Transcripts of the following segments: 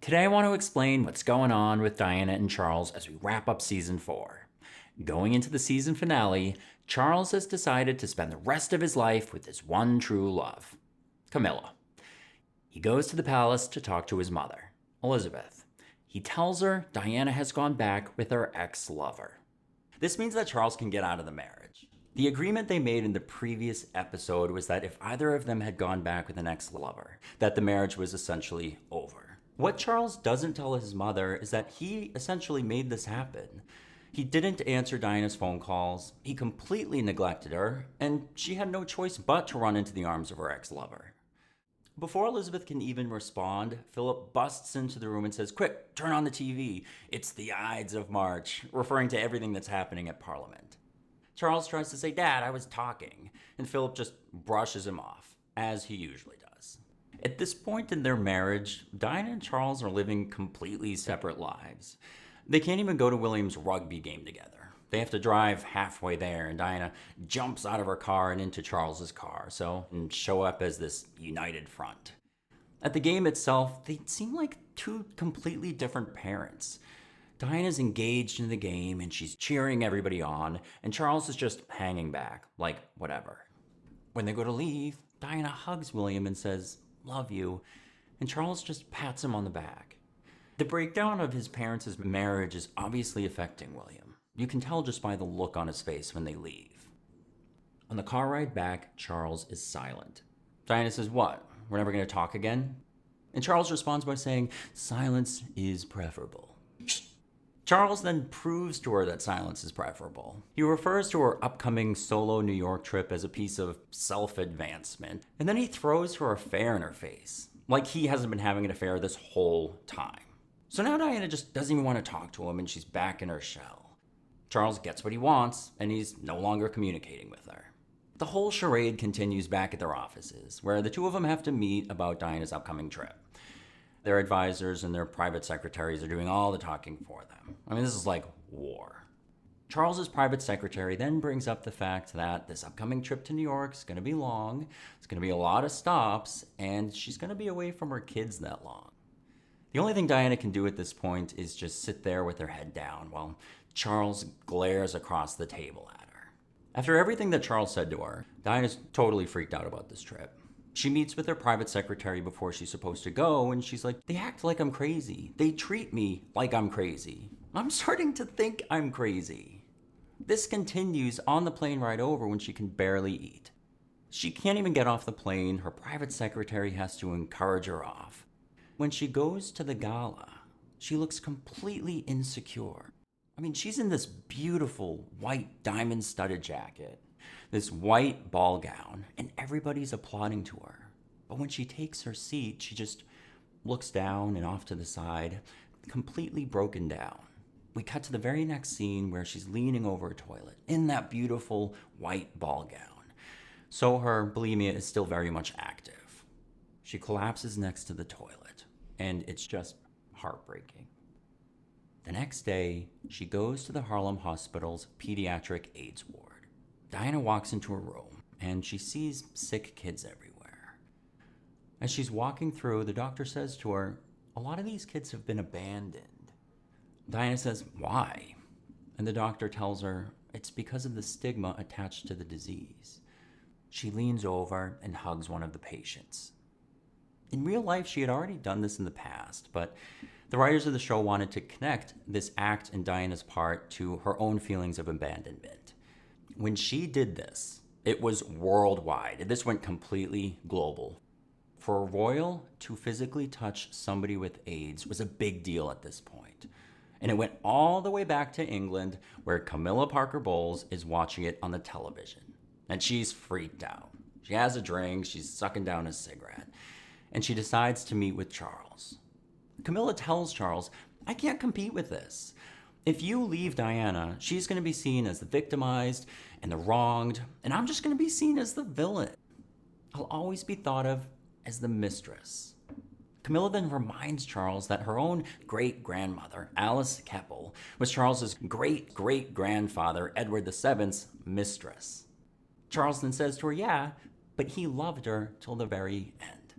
Today I want to explain what's going on with Diana and Charles as we wrap up season 4. Going into the season finale, Charles has decided to spend the rest of his life with his one true love, Camilla. He goes to the palace to talk to his mother, Elizabeth. He tells her Diana has gone back with her ex-lover. This means that Charles can get out of the marriage. The agreement they made in the previous episode was that if either of them had gone back with an ex-lover, that the marriage was essentially over. What Charles doesn't tell his mother is that he essentially made this happen. He didn't answer Diana's phone calls, he completely neglected her, and she had no choice but to run into the arms of her ex-lover. Before Elizabeth can even respond, Philip busts into the room and says, "Quick, turn on the TV. It's the Ides of March," referring to everything that's happening at Parliament. Charles tries to say, "Dad, I was talking," and Philip just brushes him off, as he usually does. At this point in their marriage, Diana and Charles are living completely separate lives. They can't even go to William's rugby game together. They have to drive halfway there, and Diana jumps out of her car and into Charles's car, and show up as this united front. At the game itself, they seem like two completely different parents. Diana's engaged in the game, and she's cheering everybody on, and Charles is just hanging back, like whatever. When they go to leave, Diana hugs William and says, "Love you," and Charles just pats him on the back. The breakdown of his parents' marriage is obviously affecting William. You can tell just by the look on his face when they leave. On the car ride back, Charles is silent. Diana says, "What? We're never going to talk again?" And Charles responds by saying, "Silence is preferable." Charles then proves to her that silence is preferable. He refers to her upcoming solo New York trip as a piece of self-advancement, and then he throws her affair in her face, like he hasn't been having an affair this whole time. So now Diana just doesn't even want to talk to him, and she's back in her shell. Charles gets what he wants, and he's no longer communicating with her. The whole charade continues back at their offices, where the two of them have to meet about Diana's upcoming trip. Their advisors and their private secretaries are doing all the talking for them. I mean, this is like war. Charles's private secretary then brings up the fact that this upcoming trip to New York is going to be long, it's going to be a lot of stops, and she's going to be away from her kids that long. The only thing Diana can do at this point is just sit there with her head down while Charles glares across the table at her. After everything that Charles said to her, Diana's totally freaked out about this trip. She meets with her private secretary before she's supposed to go, and she's like, "They act like I'm crazy. They treat me like I'm crazy. I'm starting to think I'm crazy." This continues on the plane ride over when she can barely eat. She can't even get off the plane. Her private secretary has to encourage her off. When she goes to the gala, she looks completely insecure. I mean, she's in this beautiful white diamond-studded jacket, this white ball gown, and everybody's applauding to her. But when she takes her seat, she just looks down and off to the side, completely broken down. We cut to the very next scene where she's leaning over a toilet in that beautiful white ball gown. So her bulimia is still very much active. She collapses next to the toilet, and it's just heartbreaking. The next day, she goes to the Harlem Hospital's pediatric AIDS ward. Diana walks into her room, and she sees sick kids everywhere. As she's walking through, the doctor says to her, "A lot of these kids have been abandoned." Diana says, "Why?" And the doctor tells her it's because of the stigma attached to the disease. She leans over and hugs one of the patients. In real life, she had already done this in the past, but the writers of the show wanted to connect this act in Diana's part to her own feelings of abandonment. When she did this, it was worldwide. This went completely global. For a royal to physically touch somebody with AIDS was a big deal at this point. And it went all the way back to England, where Camilla Parker Bowles is watching it on the television. And she's freaked out. She has a drink, she's sucking down a cigarette, and she decides to meet with Charles. Camilla tells Charles, "I can't compete with this. If you leave Diana, she's going to be seen as the victimized and the wronged, and I'm just going to be seen as the villain. I'll always be thought of as the mistress." Camilla then reminds Charles that her own great-grandmother, Alice Keppel, was Charles's great-great-grandfather, Edward VII's mistress. Charles then says to her, "Yeah, but he loved her till the very end."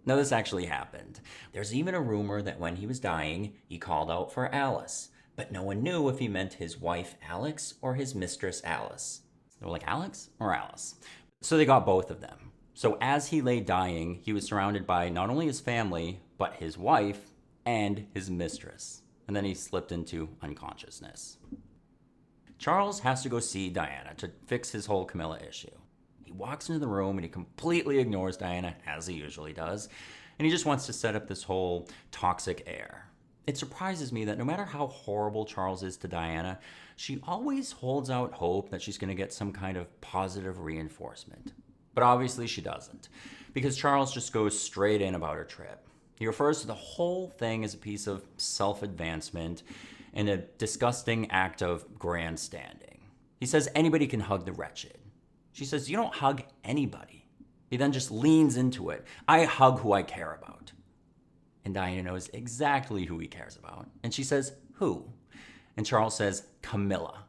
No, this actually happened. There's even a rumor that when he was dying, he called out for Alice, but no one knew if he meant his wife Alex or his mistress Alice. They were like, Alex or Alice? So they got both of them. So as he lay dying, he was surrounded by not only his family, but his wife and his mistress. And then he slipped into unconsciousness. Charles has to go see Diana to fix his whole Camilla issue. He walks into the room and he completely ignores Diana, as he usually does, and he just wants to set up this whole toxic air. It surprises me that no matter how horrible Charles is to Diana, she always holds out hope that she's going to get some kind of positive reinforcement. But obviously she doesn't, because Charles just goes straight in about her trip. He refers to the whole thing as a piece of self-advancement and a disgusting act of grandstanding. He says anybody can hug the wretched. She says, you don't hug anybody. He then just leans into it. I hug who I care about. And Diana knows exactly who he cares about. And she says, who? And Charles says, Camilla.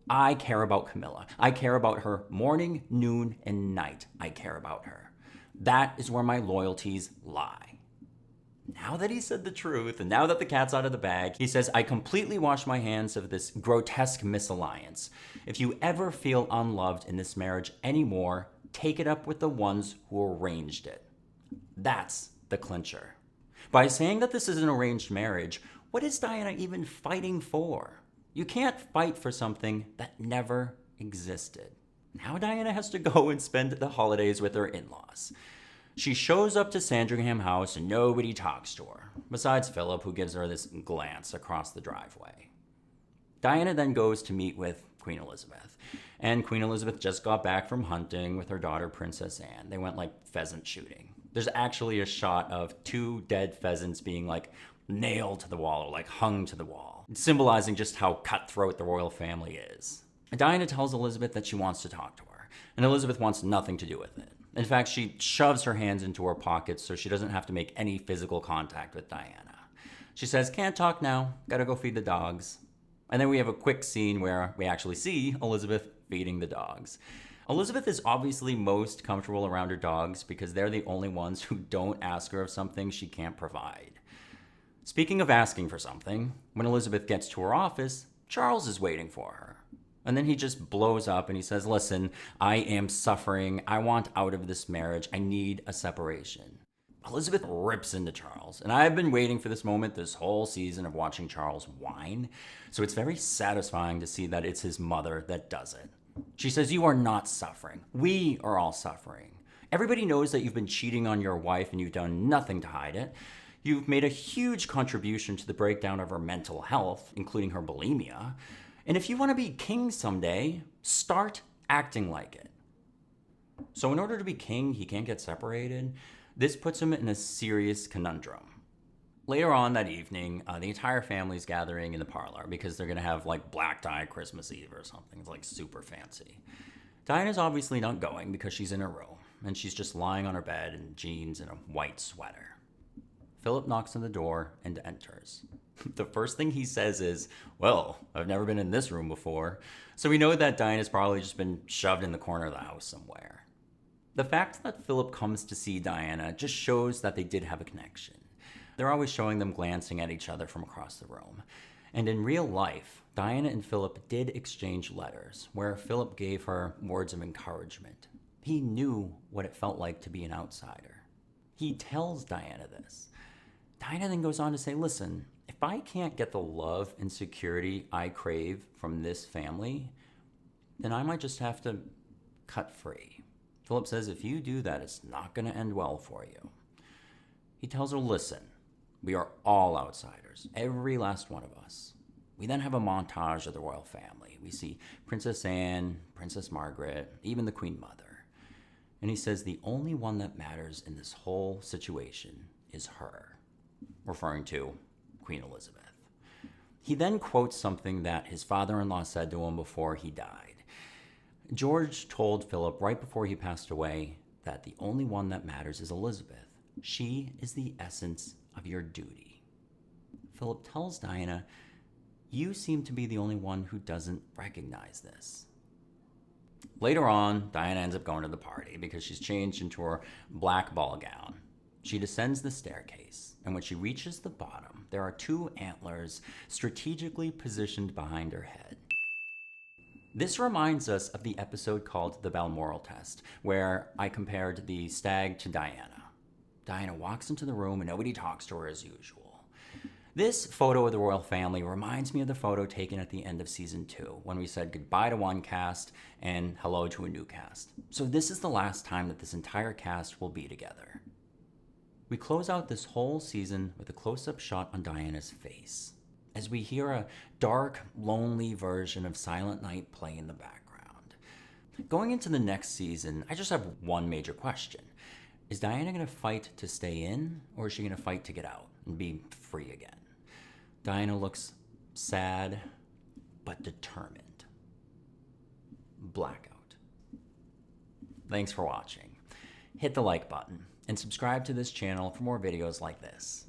I care about Camilla. I care about her morning, noon, and night. I care about her. That is where my loyalties lie. Now that he said the truth, and now that the cat's out of the bag, he says, I completely wash my hands of this grotesque misalliance. If you ever feel unloved in this marriage anymore, take it up with the ones who arranged it. That's the clincher. By saying that this is an arranged marriage, what is Diana even fighting for? You can't fight for something that never existed. Now Diana has to go and spend the holidays with her in-laws. She shows up to Sandringham House and nobody talks to her, besides Philip, who gives her this glance across the driveway. Diana then goes to meet with Queen Elizabeth, and Queen Elizabeth just got back from hunting with her daughter, Princess Anne. They went like pheasant shooting. There's actually a shot of 2 dead pheasants being like nailed to the wall or like hung to the wall, symbolizing just how cutthroat the royal family is. Diana tells Elizabeth that she wants to talk to her, and Elizabeth wants nothing to do with it. In fact, she shoves her hands into her pockets so she doesn't have to make any physical contact with Diana. She says, can't talk now, gotta go feed the dogs. And then we have a quick scene where we actually see Elizabeth feeding the dogs. Elizabeth is obviously most comfortable around her dogs because they're the only ones who don't ask her of something she can't provide. Speaking of asking for something, when Elizabeth gets to her office, Charles is waiting for her. And then he just blows up and he says, listen, I am suffering. I want out of this marriage. I need a separation. Elizabeth rips into Charles. And I've been waiting for this moment this whole season of watching Charles whine. So it's very satisfying to see that it's his mother that does it. She says, you are not suffering. We are all suffering. Everybody knows that you've been cheating on your wife and you've done nothing to hide it. You've made a huge contribution to the breakdown of her mental health, including her bulimia. And if you want to be king someday, start acting like it. So in order to be king, he can't get separated. This puts him in a serious conundrum. Later on that evening, the entire family's gathering in the parlor because they're going to have like black tie Christmas Eve or something. It's like super fancy. Diana's obviously not going because she's in her room and she's just lying on her bed in jeans and a white sweater. Philip knocks on the door and enters. The first thing he says is, well, I've never been in this room before. So we know that Diana's probably just been shoved in the corner of the house somewhere. The fact that Philip comes to see Diana just shows that they did have a connection. They're always showing them glancing at each other from across the room. And in real life, Diana and Philip did exchange letters where Philip gave her words of encouragement. He knew what it felt like to be an outsider. He tells Diana this. Diana then goes on to say, listen, if I can't get the love and security I crave from this family, then I might just have to cut free. Philip says, if you do that, it's not going to end well for you. He tells her, listen, we are all outsiders, every last one of us. We then have a montage of the royal family. We see Princess Anne, Princess Margaret, even the Queen Mother. And he says, the only one that matters in this whole situation is her, referring to Queen Elizabeth. He then quotes something that his father-in-law said to him before he died. George told Philip right before he passed away that the only one that matters is Elizabeth. She is the essence of your duty. Philip tells Diana, you seem to be the only one who doesn't recognize this. Later on, Diana ends up going to the party because she's changed into her black ball gown. She descends the staircase, and when she reaches the bottom, there are 2 antlers strategically positioned behind her head. This reminds us of the episode called The Balmoral Test, where I compared the stag to Diana. Diana walks into the room and nobody talks to her as usual. This photo of the royal family reminds me of the photo taken at the end of season 2, when we said goodbye to one cast and hello to a new cast. So this is the last time that this entire cast will be together. We close out this whole season with a close-up shot on Diana's face, as we hear a dark, lonely version of Silent Night play in the background. Going into the next season, I just have one major question. Is Diana going to fight to stay in, or is she going to fight to get out and be free again? Diana looks sad, but determined. Blackout. Thanks for watching. Hit the like button and subscribe to this channel for more videos like this.